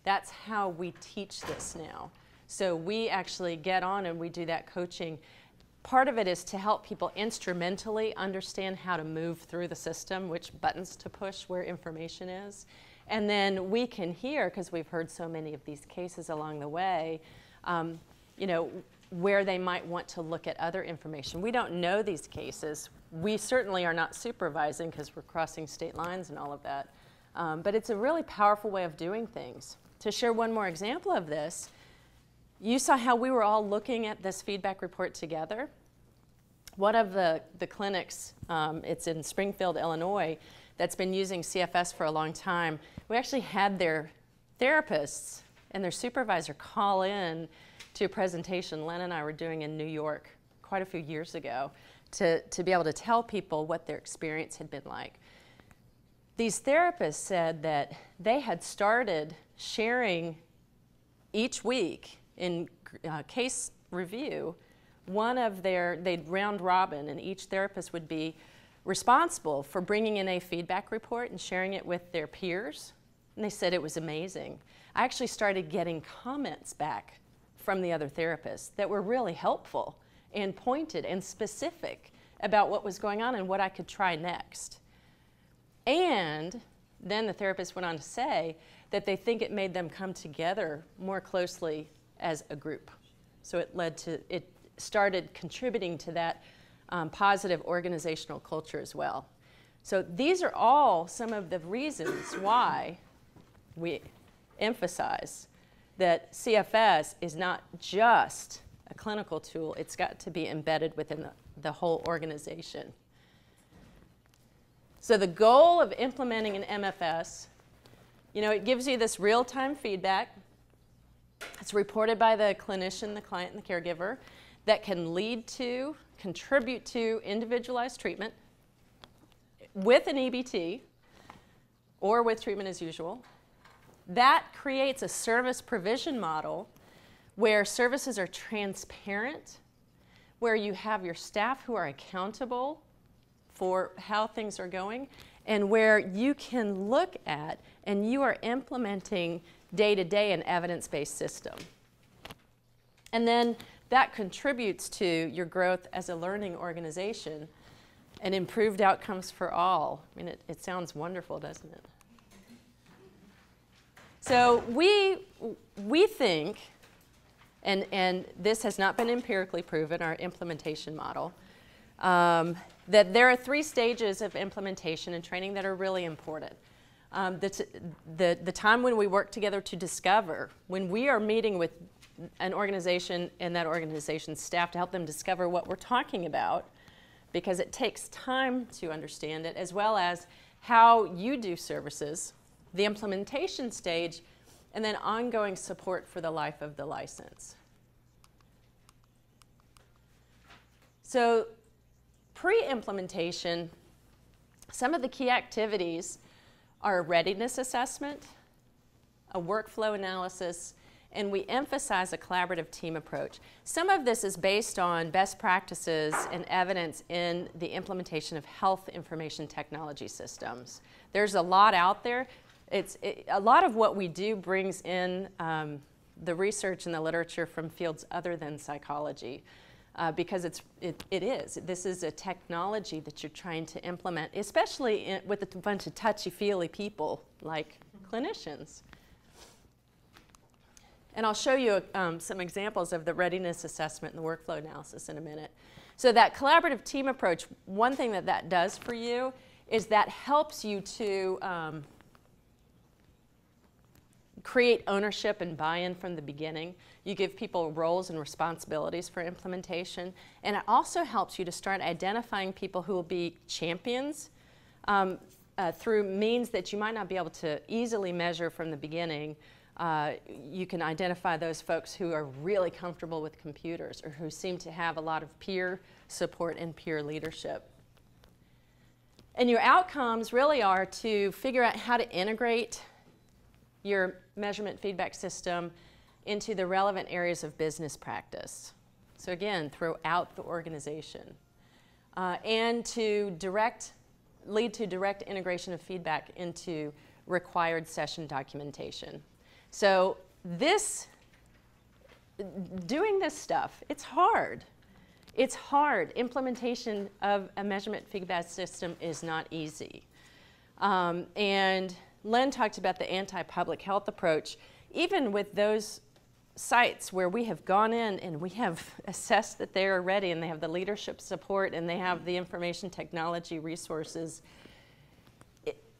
That's how we teach this now. So we actually get on and we do that coaching. Part of it is to help people instrumentally understand how to move through the system, which buttons to push, where information is. And then we can hear, because we've heard so many of these cases along the way, you know, where they might want to look at other information. We don't know these cases. We certainly are not supervising because we're crossing state lines and all of that. But it's a really powerful way of doing things. To share one more example of this, you saw how we were all looking at this feedback report together. One of the clinics, it's in Springfield, Illinois, that's been using CFS for a long time, we actually had their therapists and their supervisor call in to a presentation Len and I were doing in New York quite a few years ago to be able to tell people what their experience had been like. These therapists said that they had started sharing each week in case review they'd round robin, and each therapist would be responsible for bringing in a feedback report and sharing it with their peers. And they said it was amazing. I actually started getting comments back from the other therapists that were really helpful and pointed and specific about what was going on and what I could try next. And then the therapist went on to say that they think it made them come together more closely as a group. So it started contributing to that positive organizational culture as well. So these are all some of the reasons why we emphasize that CFS is not just a clinical tool, it's got to be embedded within the whole organization. So the goal of implementing an MFS, you know, it gives you this real-time feedback. It's reported by the clinician, the client, and the caregiver that can lead to, contribute to individualized treatment with an EBT or with treatment as usual. That creates a service provision model where services are transparent, where you have your staff who are accountable for how things are going, and where you can look at and you are implementing day-to-day an evidence-based system. And then that contributes to your growth as a learning organization and improved outcomes for all. I mean, it sounds wonderful, doesn't it? So we think, and this has not been empirically proven, our implementation model, that there are 3 stages of implementation and training that are really important. The time when we work together to discover, when we are meeting with an organization and that organization's staff to help them discover what we're talking about, because it takes time to understand it, as well as how you do services, the implementation stage, and then ongoing support for the life of the license. So pre-implementation, some of the key activities are a readiness assessment, a workflow analysis, and we emphasize a collaborative team approach. Some of this is based on best practices and evidence in the implementation of health information technology systems. There's a lot out there. A lot of what we do brings in the research and the literature from fields other than psychology, because this is a technology that you're trying to implement, especially with a bunch of touchy-feely people like clinicians. And I'll show you some examples of the readiness assessment and the workflow analysis in a minute. So that collaborative team approach, one thing that does for you is that helps you to create ownership and buy-in from the beginning. You give people roles and responsibilities for implementation. And it also helps you to start identifying people who will be champions through means that you might not be able to easily measure from the beginning. You can identify those folks who are really comfortable with computers or who seem to have a lot of peer support and peer leadership. And your outcomes really are to figure out how to integrate your measurement feedback system into the relevant areas of business practice. So again, throughout the organization. And to lead to direct integration of feedback into required session documentation. So doing this stuff, it's hard. It's hard. Implementation of a measurement feedback system is not easy. And Len talked about the anti-public health approach. Even with those sites where we have gone in and we have assessed that they are ready and they have the leadership support and they have the information technology resources,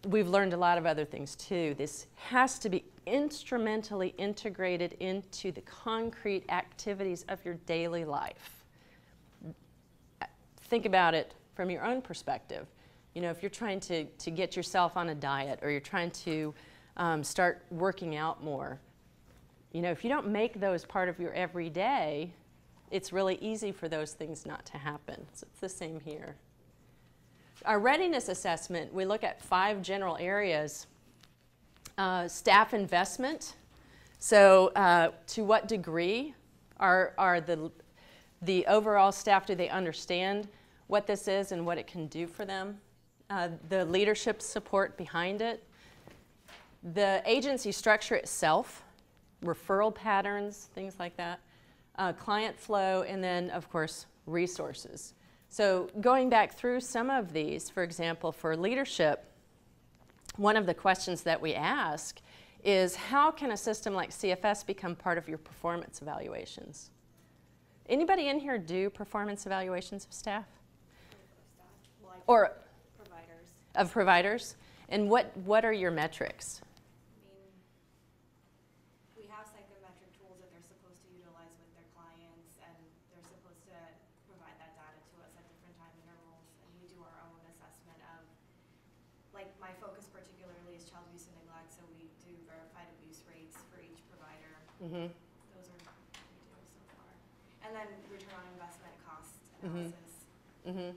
we've learned a lot of other things too. This has to be instrumentally integrated into the concrete activities of your daily life. Think about it from your own perspective. You know, if you're trying to get yourself on a diet or you're trying to start working out more, you know, if you don't make those part of your everyday, it's really easy for those things not to happen. So it's the same here. Our readiness assessment, we look at 5 general areas. Staff investment. So to what degree are the overall staff, do they understand what this is and what it can do for them? The leadership support behind it. The agency structure itself, referral patterns, things like that. Client flow, and then, of course, resources. So going back through some of these, for example, for leadership, one of the questions that we ask is, how can a system like CFS become part of your performance evaluations? Anybody in here do performance evaluations of staff? Or Providers. of providers? And what are your metrics? I mean, we have psychometric tools that they're supposed to utilize with their clients, and they're supposed to provide that data to us at different time intervals, and we do our own assessment of, like, my focus particularly is child abuse and neglect, so we do verified abuse rates for each provider. Mm-hmm. Those are what we do so far. And then return on investment cost analysis. Mm-hmm.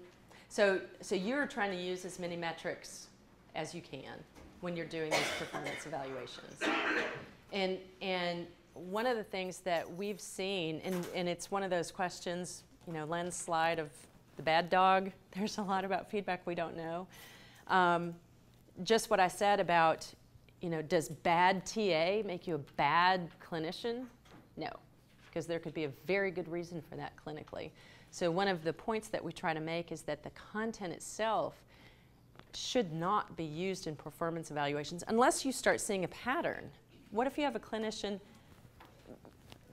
So you're trying to use as many metrics as you can when you're doing these performance evaluations. And one of the things that we've seen, and it's one of those questions, you know, Len's slide of the bad dog, there's a lot about feedback we don't know. Just what I said about, you know, does bad TA make you a bad clinician? No, because there could be a very good reason for that clinically. So one of the points that we try to make is that the content itself should not be used in performance evaluations unless you start seeing a pattern. What if you have a clinician,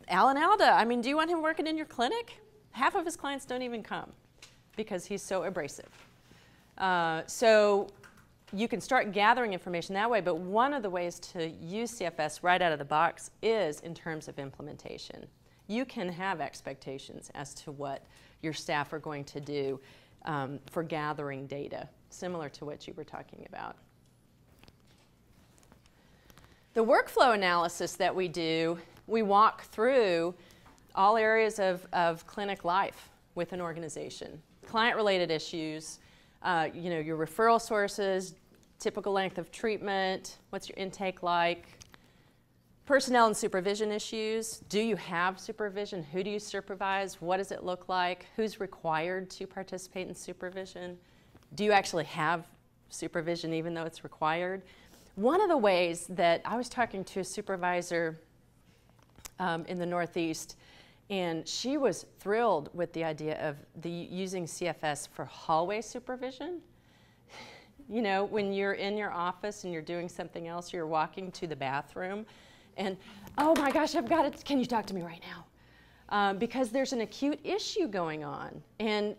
Alan Alda, I mean, do you want him working in your clinic? Half of his clients don't even come because he's so abrasive. So you can start gathering information that way, but one of the ways to use CFS right out of the box is in terms of implementation. You can have expectations as to what your staff are going to do for gathering data, similar to what you were talking about. The workflow analysis that we do, we walk through all areas of clinic life with an organization. Client-related issues, you know, your referral sources, typical length of treatment, what's your intake like, personnel and supervision issues. Do you have supervision? Who do you supervise? What does it look like? Who's required to participate in supervision? Do you actually have supervision even though it's required? One of the ways that I was talking to a supervisor in the Northeast, and she was thrilled with the idea of using CFS for hallway supervision. You know, when you're in your office and you're doing something else, you're walking to the bathroom, and oh my gosh, I've got it, can you talk to me right now? Because there's an acute issue going on, and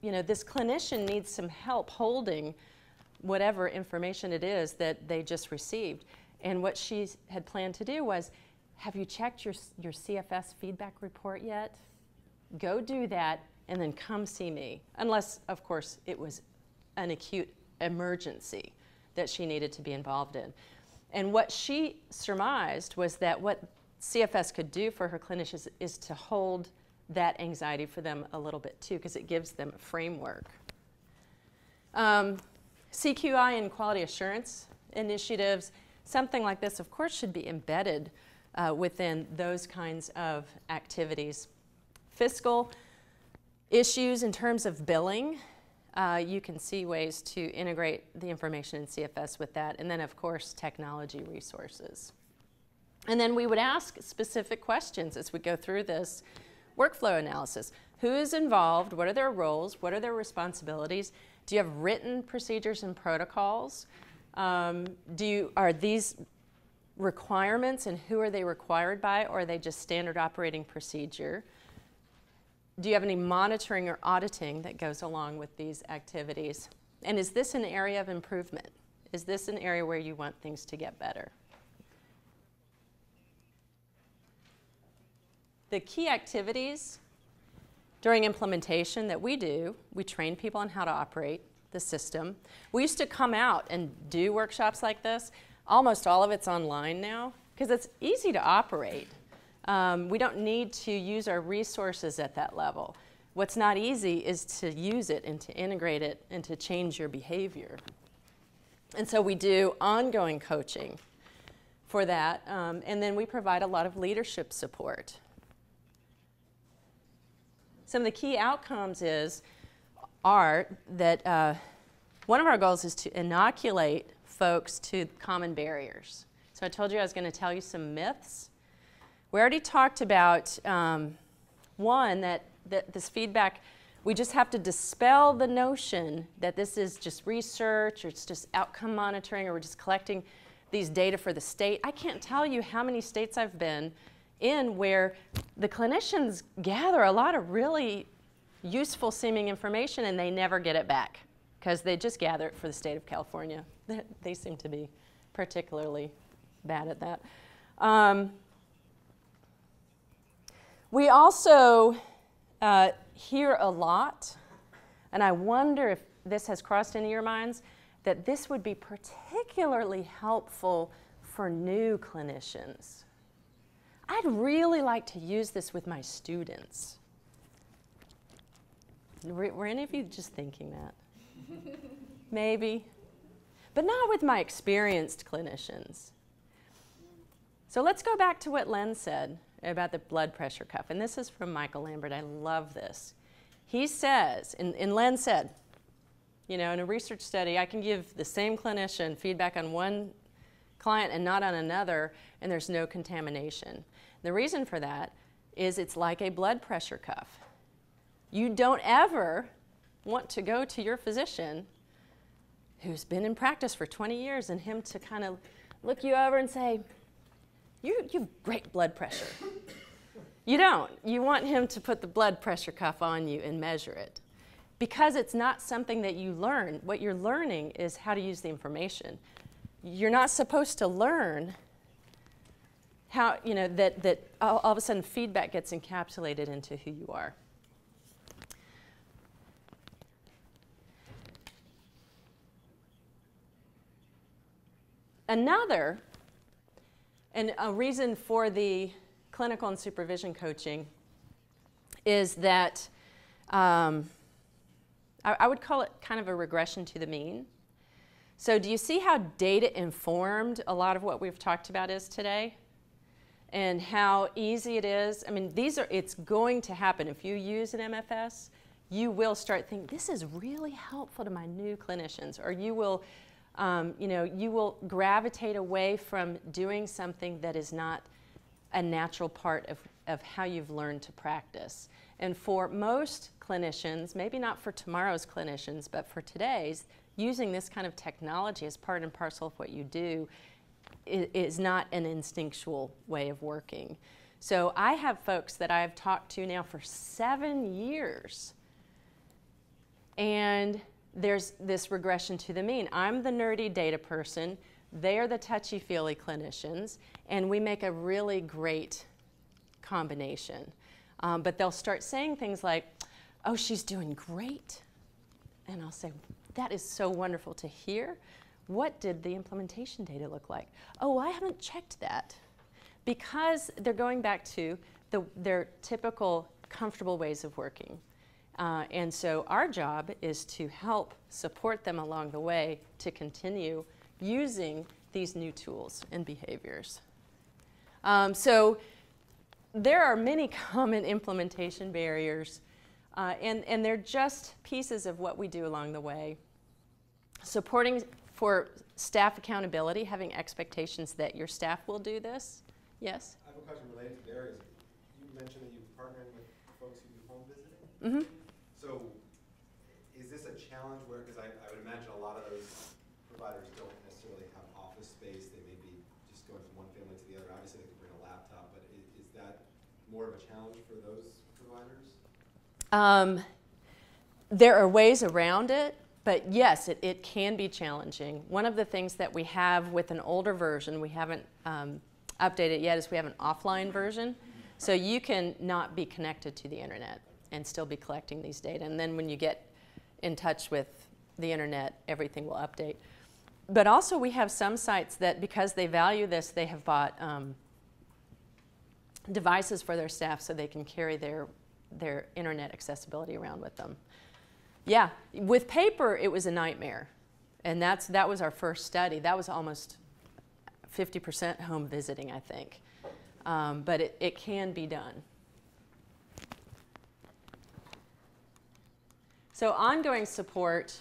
you know, this clinician needs some help holding whatever information it is that they just received. And what she had planned to do was, have you checked your CFS feedback report yet? Go do that and then come see me. Unless, of course, it was an acute emergency that she needed to be involved in. And what she surmised was that what CFS could do for her clinicians is to hold that anxiety for them a little bit too, because it gives them a framework. CQI and quality assurance initiatives, something like this, of course, should be embedded within those kinds of activities. Fiscal issues in terms of billing, you can see ways to integrate the information in CFS with that. And then, of course, technology resources. And then we would ask specific questions as we go through this workflow analysis. Who is involved? What are their roles? What are their responsibilities? Do you have written procedures and protocols? Are these requirements, and who are they required by, or are they just standard operating procedure? Do you have any monitoring or auditing that goes along with these activities? And is this an area of improvement? Is this an area where you want things to get better? The key activities during implementation that we do, we train people on how to operate the system. We used to come out and do workshops like this. Almost all of it's online now because it's easy to operate. We don't need to use our resources at that level. What's not easy is to use it and to integrate it and to change your behavior. And so we do ongoing coaching for that, and then we provide a lot of leadership support. Some of the key outcomes are that one of our goals is to inoculate folks to common barriers. So I told you I was going to tell you some myths. We already talked about one, that this feedback, we just have to dispel the notion that this is just research or it's just outcome monitoring or we're just collecting these data for the state. I can't tell you how many states I've been in where the clinicians gather a lot of really useful seeming information and they never get it back because they just gather it for the state of California. They seem to be particularly bad at that. We also hear a lot, and I wonder if this has crossed into your minds, that this would be particularly helpful for new clinicians. I'd really like to use this with my students. Were any of you just thinking that? Maybe. But not with my experienced clinicians. So let's go back to what Len said about the blood pressure cuff. And this is from Michael Lambert. I love this. He says, and Len said, you know, in a research study, I can give the same clinician feedback on one client and not on another, and there's no contamination. The reason for that is it's like a blood pressure cuff. You don't ever want to go to your physician who's been in practice for 20 years and him to kind of look you over and say, you've great blood pressure. You don't. You want him to put the blood pressure cuff on you and measure it. because it's not something that you learn. What you're learning is how to use the information. You're not supposed to learn how, that all of a sudden feedback gets encapsulated into who you are. Another, and a reason for the clinical and supervision coaching is that I would call it kind of a regression to the mean. So do you see how data-informed a lot of what we've talked about is today? And how easy it is? I mean, it's going to happen. If you use an MFS, you will start thinking, this is really helpful to my new clinicians, or you will you will gravitate away from doing something that is not a natural part of how you've learned to practice. And for most clinicians, maybe not for tomorrow's clinicians, but for today's, using this kind of technology as part and parcel of what you do is not an instinctual way of working. So I have folks that I've talked to now for 7 years, and there's this regression to the mean. I'm the nerdy data person, they're the touchy-feely clinicians, and we make a really great combination. But they'll start saying things like, oh, she's doing great. And I'll say, that is so wonderful to hear. What did the implementation data look like? Oh, I haven't checked that. Because they're going back to their typical comfortable ways of working. And so our job is to help support them along the way to continue using these new tools and behaviors. So there are many common implementation barriers, and they're just pieces of what we do along the way. Supporting for staff accountability, having expectations that your staff will do this. Yes? I have a question related to barriers. You mentioned that you've partnered with folks who do home visiting. Mm-hmm. So is this a challenge where, because I would imagine a lot of those providers don't necessarily have office space. They may be just going from one family to the other. Obviously, they can bring a laptop, but is that more of a challenge for those providers? There are ways around it, but yes, it can be challenging. One of the things that we have with an older version, we haven't updated it yet, is we have an offline version. So you can not be connected to the internet and still be collecting these data. And then when you get in touch with the internet, everything will update. But also we have some sites that, because they value this, they have bought devices for their staff so they can carry their internet accessibility around with them. Yeah, with paper, it was a nightmare. And that was our first study. That was almost 50% home visiting, I think. But it can be done. So ongoing support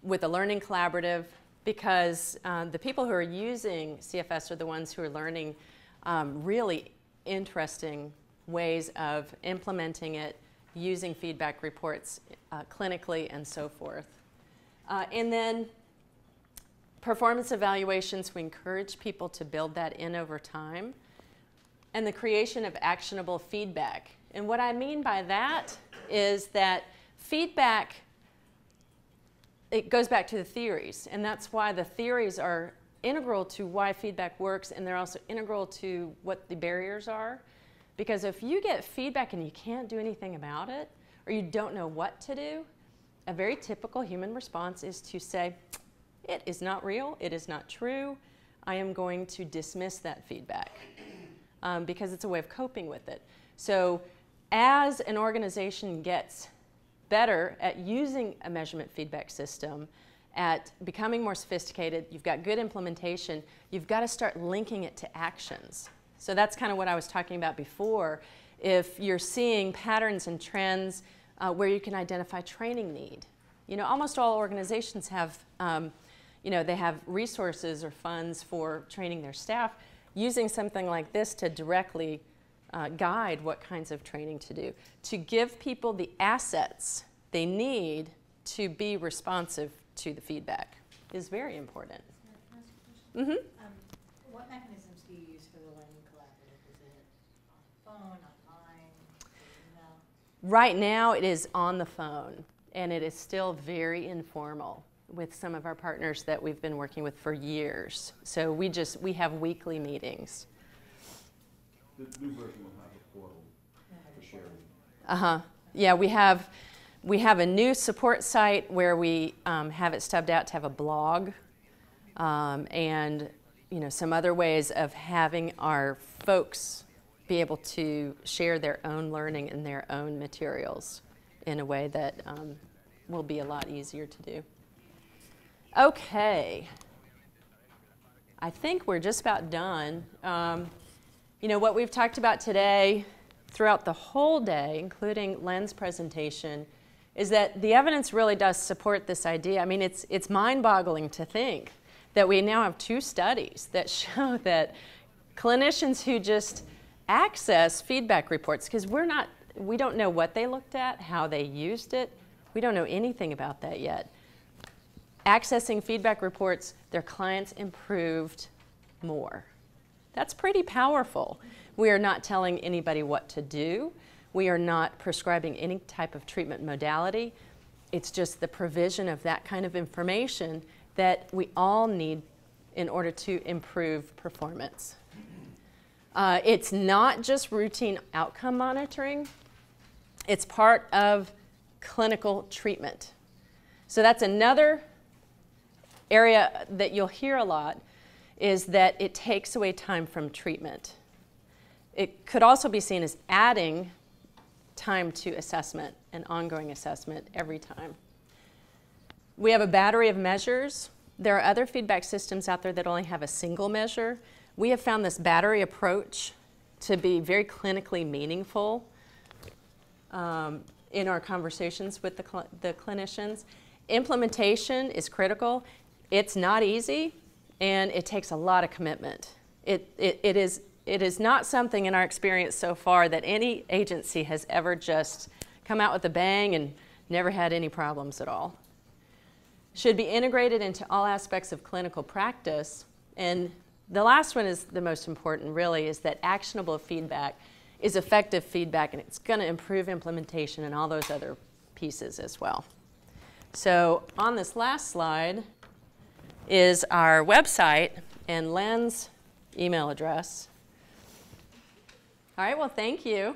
with a learning collaborative, because the people who are using CFS are the ones who are learning really interesting ways of implementing it, using feedback reports clinically and so forth. And then performance evaluations, we encourage people to build that in over time. And the creation of actionable feedback. And what I mean by that is that feedback, it goes back to the theories. And that's why the theories are integral to why feedback works, and they're also integral to what the barriers are. Because if you get feedback and you can't do anything about it, or you don't know what to do, a very typical human response is to say, it is not real, it is not true, I am going to dismiss that feedback, because it's a way of coping with it. So as an organization gets better at using a measurement feedback system, at becoming more sophisticated, you've got good implementation, you've got to start linking it to actions. So that's kind of what I was talking about before. If you're seeing patterns and trends where you can identify training need. You know, almost all organizations have, they have resources or funds for training their staff, using something like this to directly guide what kinds of training to do, to give people the assets they need to be responsive to the feedback is very important. Can I ask a question? Mm-hmm. What mechanisms do you use for the learning collaborative? Is it on the phone, online, email? Right now it is on the phone, and it is still very informal with some of our partners that we've been working with for years. So we have weekly meetings. The new version will have a portal for sharing. Yeah, we have a new support site where we have it stubbed out to have a blog, and some other ways of having our folks be able to share their own learning and their own materials in a way that will be a lot easier to do. Okay, I think we're just about done. What we've talked about today throughout the whole day, including Len's presentation, is that the evidence really does support this idea. I mean, it's mind-boggling to think that we now have 2 studies that show that clinicians who just access feedback reports, because we don't know what they looked at, how they used it, we don't know anything about that yet. Accessing feedback reports, their clients improved more. That's pretty powerful. We are not telling anybody what to do. We are not prescribing any type of treatment modality. It's just the provision of that kind of information that we all need in order to improve performance. It's not just routine outcome monitoring. It's part of clinical treatment. So that's another area that you'll hear a lot, is that it takes away time from treatment. It could also be seen as adding time to assessment and ongoing assessment every time. We have a battery of measures. There are other feedback systems out there that only have a single measure. We have found this battery approach to be very clinically meaningful in our conversations with the clinicians. Implementation is critical. It's not easy, and it takes a lot of commitment. It is not something in our experience so far that any agency has ever just come out with a bang and never had any problems at all. Should be integrated into all aspects of clinical practice. And the last one is the most important, really, is that actionable feedback is effective feedback, and it's going to improve implementation and all those other pieces as well. So on this last slide is our website and Len's email address. All right, well, thank you.